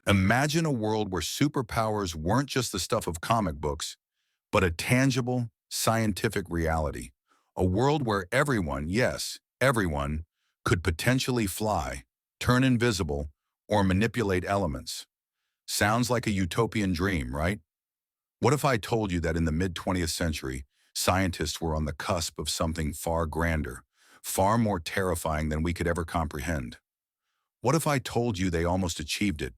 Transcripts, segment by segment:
Imagine a world where superpowers weren't just the stuff of comic books, but a tangible, scientific reality. A world where everyone, yes, everyone, could potentially fly, turn invisible, or manipulate elements. Sounds like a utopian dream, right? What if I told you that in the mid-20th century, scientists were on the cusp of something far grander, far more terrifying than we could ever comprehend? What if I told you they almost achieved it,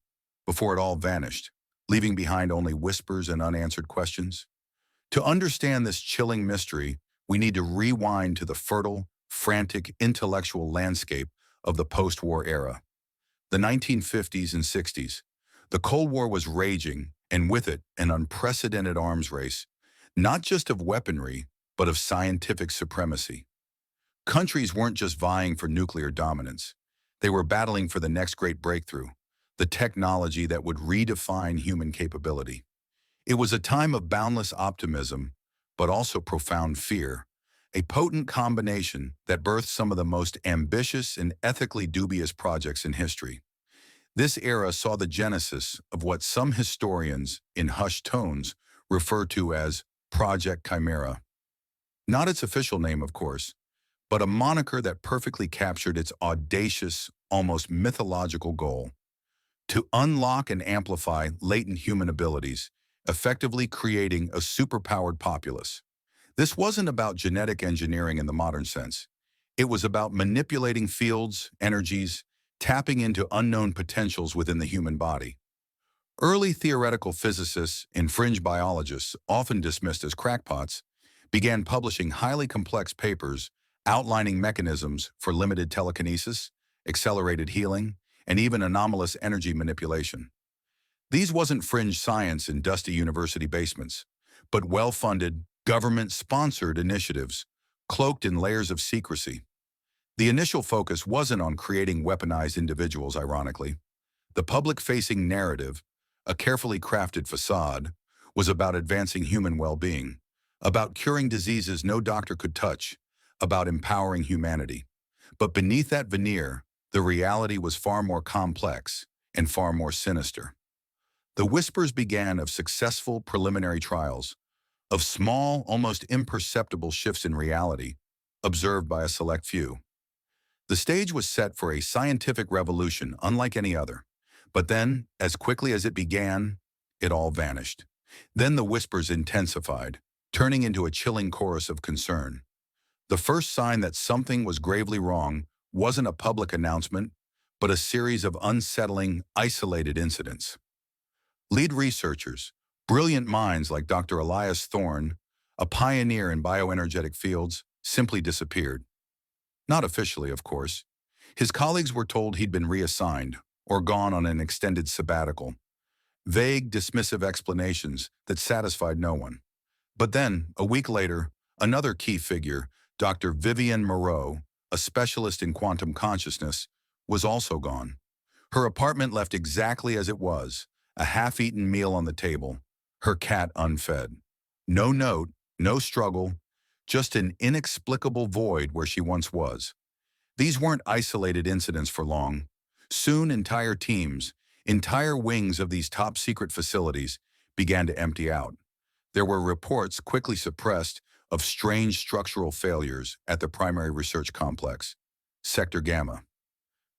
before it all vanished, leaving behind only whispers and unanswered questions? To understand this chilling mystery, we need to rewind to the fertile, frantic, intellectual landscape of the post-war era. The 1950s and 60s. The Cold War was raging, and with it, an unprecedented arms race, not just of weaponry, but of scientific supremacy. Countries weren't just vying for nuclear dominance. They were battling for the next great breakthrough, the technology that would redefine human capability. It was a time of boundless optimism, but also profound fear, a potent combination that birthed some of the most ambitious and ethically dubious projects in history. This era saw the genesis of what some historians, in hushed tones, refer to as Project Chimera. Not its official name, of course, but a moniker that perfectly captured its audacious, almost mythological goal: to unlock and amplify latent human abilities, effectively creating a superpowered populace. This wasn't about genetic engineering in the modern sense. It was about manipulating fields, energies, tapping into unknown potentials within the human body. Early theoretical physicists and fringe biologists, often dismissed as crackpots, began publishing highly complex papers outlining mechanisms for limited telekinesis, accelerated healing, and even anomalous energy manipulation. These wasn't fringe science in dusty university basements, but well-funded, government-sponsored initiatives, cloaked in layers of secrecy. The initial focus wasn't on creating weaponized individuals, ironically. The public-facing narrative, a carefully crafted facade, was about advancing human well-being, about curing diseases no doctor could touch, about empowering humanity. But beneath that veneer, the reality was far more complex and far more sinister. The whispers began of successful preliminary trials, of small, almost imperceptible shifts in reality, observed by a select few. The stage was set for a scientific revolution unlike any other. But then, as quickly as it began, it all vanished. Then the whispers intensified, turning into a chilling chorus of concern. The first sign that something was gravely wrong wasn't a public announcement, but a series of unsettling, isolated incidents. Lead researchers, brilliant minds like Dr. Elias Thorne, a pioneer in bioenergetic fields, simply disappeared. Not officially, of course. His colleagues were told he'd been reassigned or gone on an extended sabbatical. Vague, dismissive explanations that satisfied no one. But then, a week later, another key figure, Dr. Vivienne Moreau, a specialist in quantum consciousness, was also gone. Her apartment left exactly as it was, a half-eaten meal on the table, her cat unfed. No note, no struggle, just an inexplicable void where she once was. These weren't isolated incidents for long. Soon entire teams, entire wings of these top-secret facilities began to empty out. There were reports, quickly suppressed, of strange structural failures at the primary research complex, Sector Gamma.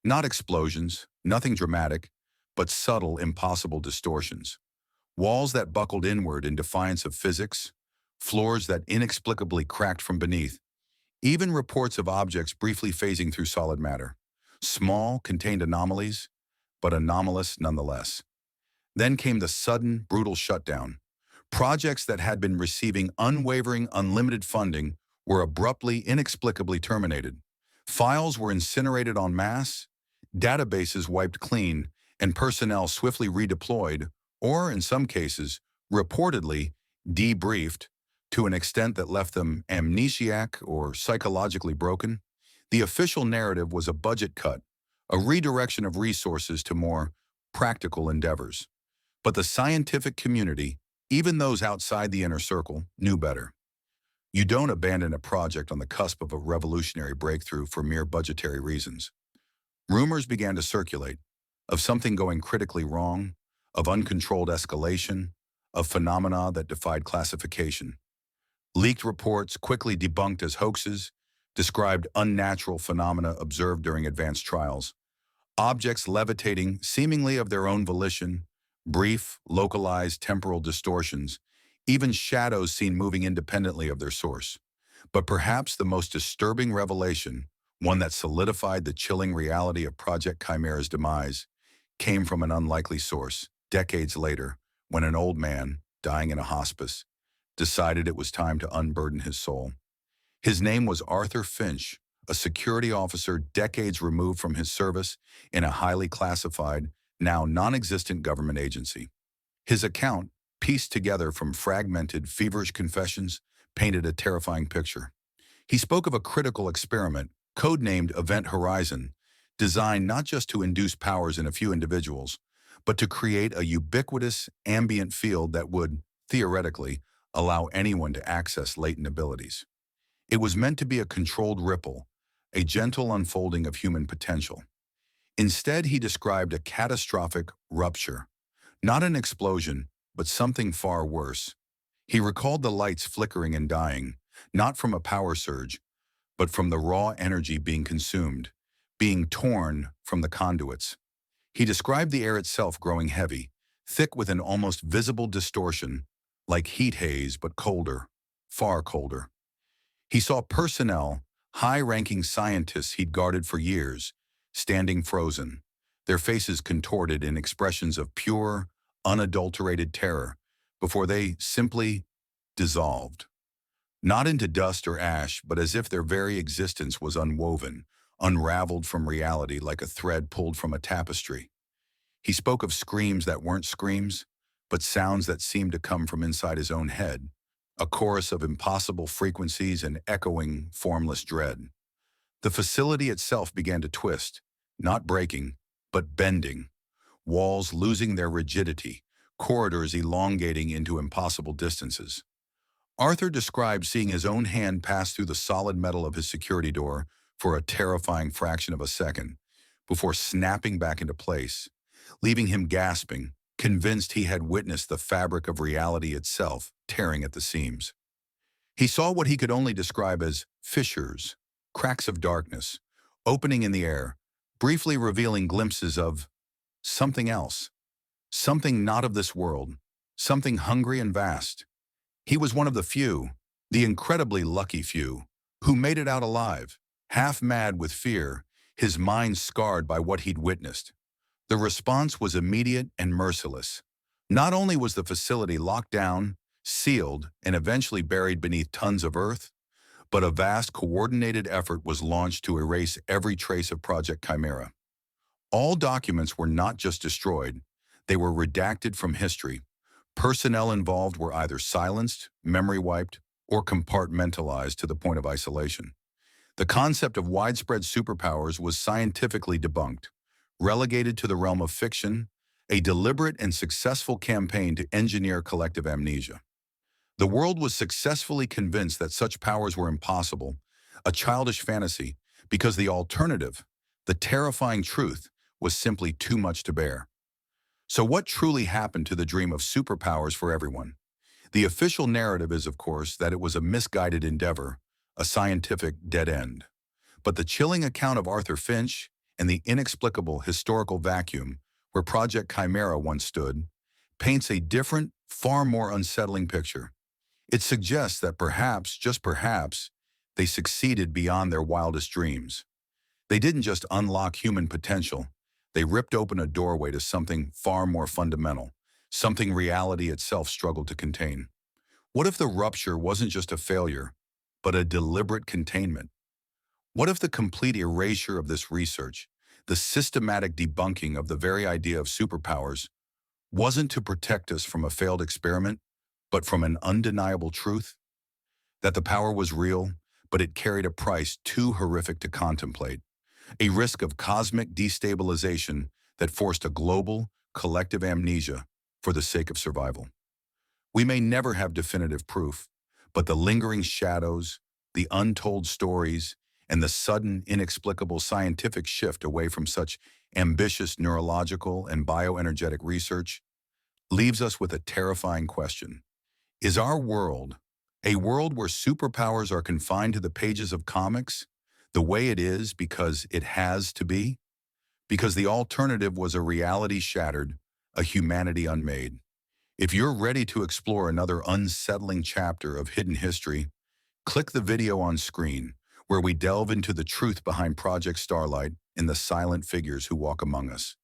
Not explosions, nothing dramatic, but subtle, impossible distortions. Walls that buckled inward in defiance of physics, floors that inexplicably cracked from beneath, even reports of objects briefly phasing through solid matter. Small, contained anomalies, but anomalous nonetheless. Then came the sudden, brutal shutdown. Projects that had been receiving unwavering, unlimited funding were abruptly, inexplicably terminated. Files were incinerated en masse, databases wiped clean, and personnel swiftly redeployed, or in some cases, reportedly debriefed to an extent that left them amnesiac or psychologically broken. The official narrative was a budget cut, a redirection of resources to more practical endeavors. But the scientific community, even those outside the inner circle, knew better. You don't abandon a project on the cusp of a revolutionary breakthrough for mere budgetary reasons. Rumors began to circulate of something going critically wrong, of uncontrolled escalation, of phenomena that defied classification. Leaked reports, quickly debunked as hoaxes, described unnatural phenomena observed during advanced trials. Objects levitating seemingly of their own volition, brief, localized temporal distortions, even shadows seen moving independently of their source. But perhaps the most disturbing revelation, one that solidified the chilling reality of Project Chimera's demise, came from an unlikely source, decades later, when an old man, dying in a hospice, decided it was time to unburden his soul. His name was Arthur Finch, a security officer decades removed from his service in a highly classified, now non-existent government agency. His account, pieced together from fragmented, feverish confessions, painted a terrifying picture. He spoke of a critical experiment, codenamed Event Horizon, designed not just to induce powers in a few individuals, but to create a ubiquitous, ambient field that would, theoretically, allow anyone to access latent abilities. It was meant to be a controlled ripple, a gentle unfolding of human potential. Instead, he described a catastrophic rupture, not an explosion, but something far worse. He recalled the lights flickering and dying, not from a power surge, but from the raw energy being consumed, being torn from the conduits. He described the air itself growing heavy, thick with an almost visible distortion, like heat haze but colder, far colder. He saw personnel, high-ranking scientists he'd guarded for years, standing frozen, their faces contorted in expressions of pure, unadulterated terror, before they simply dissolved. Not into dust or ash, but as if their very existence was unwoven, unraveled from reality like a thread pulled from a tapestry. He spoke of screams that weren't screams, but sounds that seemed to come from inside his own head, a chorus of impossible frequencies and echoing, formless dread. The facility itself began to twist, not breaking, but bending, walls losing their rigidity, corridors elongating into impossible distances. Arthur described seeing his own hand pass through the solid metal of his security door for a terrifying fraction of a second, before snapping back into place, leaving him gasping, convinced he had witnessed the fabric of reality itself tearing at the seams. He saw what he could only describe as fissures, cracks of darkness, opening in the air, briefly revealing glimpses of something else, something not of this world, something hungry and vast. He was one of the few, the incredibly lucky few, who made it out alive, half mad with fear, his mind scarred by what he'd witnessed. The response was immediate and merciless. Not only was the facility locked down, sealed, and eventually buried beneath tons of earth, but a vast coordinated effort was launched to erase every trace of Project Chimera. All documents were not just destroyed, they were redacted from history. Personnel involved were either silenced, memory wiped, or compartmentalized to the point of isolation. The concept of widespread superpowers was scientifically debunked, relegated to the realm of fiction, a deliberate and successful campaign to engineer collective amnesia. The world was successfully convinced that such powers were impossible, a childish fantasy, because the alternative, the terrifying truth, was simply too much to bear. So what truly happened to the dream of superpowers for everyone? The official narrative is, of course, that it was a misguided endeavor, a scientific dead end. But the chilling account of Arthur Finch and the inexplicable historical vacuum where Project Chimera once stood paints a different, far more unsettling picture. It suggests that perhaps, just perhaps, they succeeded beyond their wildest dreams. They didn't just unlock human potential, they ripped open a doorway to something far more fundamental, something reality itself struggled to contain. What if the rupture wasn't just a failure, but a deliberate containment? What if the complete erasure of this research, the systematic debunking of the very idea of superpowers, wasn't to protect us from a failed experiment, but from an undeniable truth? That the power was real, but it carried a price too horrific to contemplate, a risk of cosmic destabilization that forced a global, collective amnesia for the sake of survival. We may never have definitive proof, but the lingering shadows, the untold stories, and the sudden, inexplicable scientific shift away from such ambitious neurological and bioenergetic research leaves us with a terrifying question. Is our world a world where superpowers are confined to the pages of comics the way it is because it has to be? Because the alternative was a reality shattered, a humanity unmade. If you're ready to explore another unsettling chapter of hidden history, click the video on screen where we delve into the truth behind Project Starlight and the silent figures who walk among us.